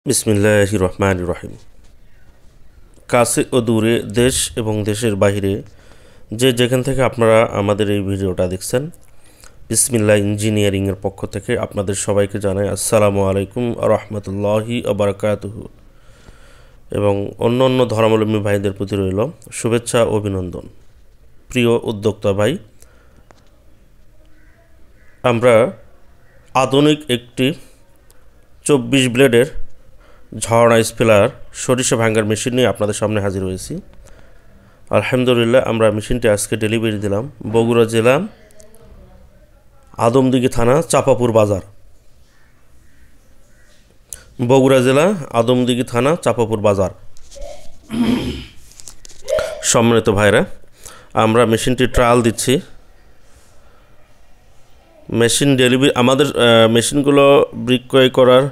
বিসমিল্লাহির রহমানির রহিম। কাছে ও দূরে, দেশ এবং দেশের বাইরে যেখান থেকে আপনারা আমাদের এই ভিডিওটা দেখছেন, বিসমিল্লাহ ইঞ্জিনিয়ারিংয়ের পক্ষ থেকে আপনাদের সবাইকে জানাই আসসালামু আলাইকুম রহমতুল্লাহি বারাকাতুহু। এবং অন্য অন্য ধর্মাবলম্বী ভাইদের প্রতি রইল শুভেচ্ছা ও অভিনন্দন। প্রিয় উদ্যোক্তা ভাই, আমরা আধুনিক একটি 24 ব্লেডের ঝর্ণা স্পেলার সরিষা ভাঙ্গার মেশিন নিয়ে আপনাদের সামনে হাজির হয়েছি। আলহামদুলিল্লাহ, আমরা মেশিনটি আজকে ডেলিভারি দিলাম বগুড়া জেলা আদমদিঘি থানা চাপাপুর বাজার। বগুড়া জেলা আদমদিঘি থানা চাপাপুর বাজার। সম্মানিত ভাইরা, আমরা মেশিনটি ট্রায়াল দিচ্ছি। মেশিন ডেলিভারি, আমাদের মেশিনগুলো বিক্রয় করার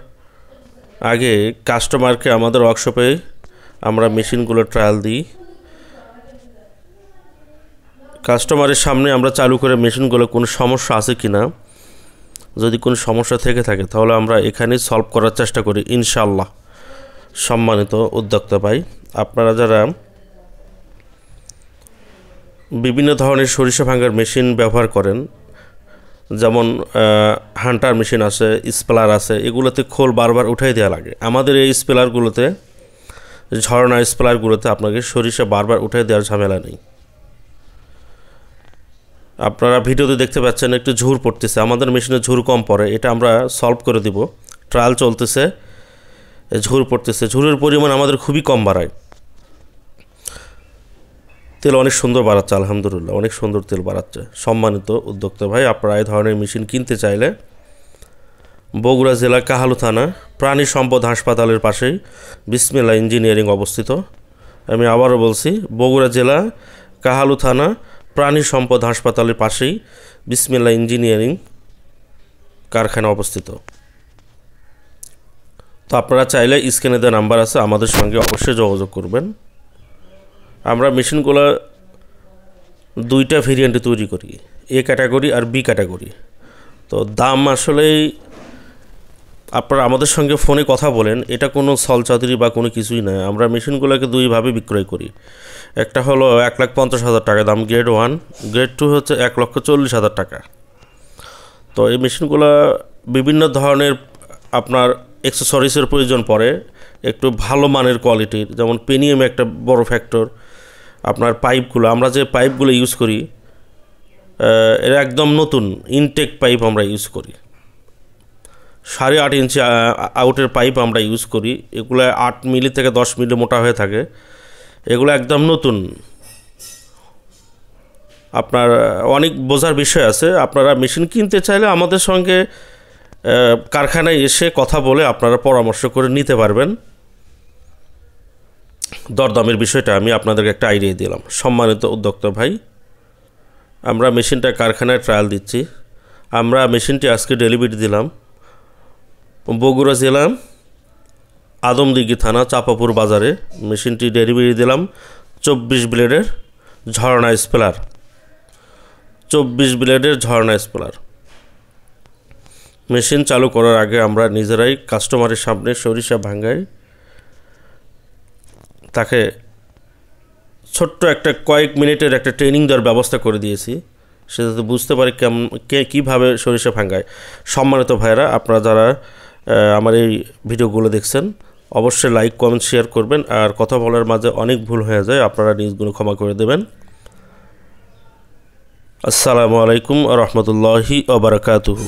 আগে কাস্টমারকে আমাদের ওয়ার্কশপে আমরা মেশিনগুলো ট্রায়াল দিই। কাস্টমারের সামনে আমরা চালু করে মেশিনগুলো কোনো সমস্যা আছে কি না, যদি কোনো সমস্যা থেকে থাকে তাহলে আমরা এখানেই সলভ করার চেষ্টা করি ইনশাআল্লাহ। সম্মানিত উদ্যোক্তা ভাই, আপনারা যারা বিভিন্ন ধরনের সরিষা ভাঙার মেশিন ব্যবহার করেন, যেমন হান্টার মেশিন আছে, স্পেলার আছে, এগুলোতে খোল বারবার উঠাই দেওয়া লাগে। আমাদের এই স্পেলারগুলোতে, ঝর্ণা স্পেলারগুলোতে আপনাকে সরিষা বারবার উঠাই দেওয়ার ঝামেলা নেই। আপনারা ভিডিওতে দেখতে পাচ্ছেন একটু ঝুর পড়তেছে, আমাদের মেশিনে ঝুর কম পড়ে, এটা আমরা সলভ করে দিব। ট্রায়াল চলতেছে, ঝুর পড়তেছে, ঝুরের পরিমাণ আমাদের খুবই কম বাড়ায়। তেল অনেক সুন্দর বাড়াচ্ছে, আলহামদুলিল্লাহ অনেক সুন্দর তেল বাড়াচ্ছে। সম্মানিত উদ্যোক্তা ভাই, আপনারা এই ধরনের মেশিন কিনতে চাইলে বগুড়া জেলা কাহালু থানা প্রাণী সম্পদ হাসপাতালের পাশেই বিসমিল্লাহ ইঞ্জিনিয়ারিং অবস্থিত। আমি আবারও বলছি, বগুড়া জেলা কাহালু থানা প্রাণী সম্পদ হাসপাতালের পাশেই বিসমিল্লাহ ইঞ্জিনিয়ারিং কারখানা অবস্থিত। তো আপনারা চাইলে স্ক্রিনে দেওয়া নাম্বার আছে, আমাদের সঙ্গে অবশ্যই যোগাযোগ করবেন। আমরা মেশিনগুলো দুইটা ভেরিয়েন্টে তৈরি করি, এ ক্যাটাগরি আর বি ক্যাটাগরি। তো দাম আসলেই আপনারা আমাদের সঙ্গে ফোনে কথা বলেন, এটা কোনো ছলচাতুরি বা কোনো কিছুই নয়। আমরা মেশিনগুলোকে দুইভাবে বিক্রয় করি। একটা হলো 1,50,000 টাকা দাম গ্রেড 1, গ্রেড 2 হচ্ছে 1,40,000 টাকা। তো এই মেশিনগুলো বিভিন্ন ধরনের আপনার অ্যাক্সেসরিজের প্রয়োজন পড়ে, একটু ভালো মানের কোয়ালিটির, যেমন পেনিয়াম একটা বড় ফ্যাক্টর। আপনার পাইপগুলো, আমরা যে পাইপগুলো ইউজ করি এরা একদম নতুন ইনটেক পাইপ আমরা ইউজ করি। 8.5 ইঞ্চি আউটের পাইপ আমরা ইউজ করি। এগুলো 8 মিলি থেকে 10 মিলি মোটা হয়ে থাকে, এগুলো একদম নতুন। আপনার অনেক বোঝার বিষয় আছে। আপনারা মেশিন কিনতে চাইলে আমাদের সঙ্গে কারখানায় এসে কথা বলে আপনারা পরামর্শ করে নিতে পারবেন। দরদামের বিষয়টা আমি আপনাদেরকে একটা আইডিয়া দিলাম। সম্মানিত উদ্যোক্তা ভাই, আমরা মেশিনটা কারখানায় ট্রায়াল দিচ্ছি। আমরা মেশিনটি আজকে ডেলিভারি দিলাম বগুড়া জেলা আদমদিঘি থানা চাপাপুর বাজারে। মেশিনটি ডেলিভারি দিলাম 24 ব্লেডের ঝর্ণা স্পেলার। 24 ব্লেডের ঝর্ণা স্পেলার মেশিন চালু করার আগে আমরা নিজেরাই কাস্টমারের সামনে সরিষা ভাঙ্গাই তাকে ছোট্ট একটা কয়েক মিনিটের একটা ট্রেনিং দেওয়ার ব্যবস্থা করে দিয়েছি, সে যাতে বুঝতে পারে কীভাবে সরিষা ভাঙ্গায়। সম্মানিত ভাইরা, আপনারা যারা আমার এই ভিডিওগুলো দেখছেন অবশ্যই লাইক, কমেন্ট, শেয়ার করবেন। আর কথা বলার মাঝে অনেক ভুল হয়ে যায়, আপনারা নিজগুলো ক্ষমা করে দেবেন। আসসালামু আলাইকুম রহমতুল্লাহি ওয়া বারাকাতুহু।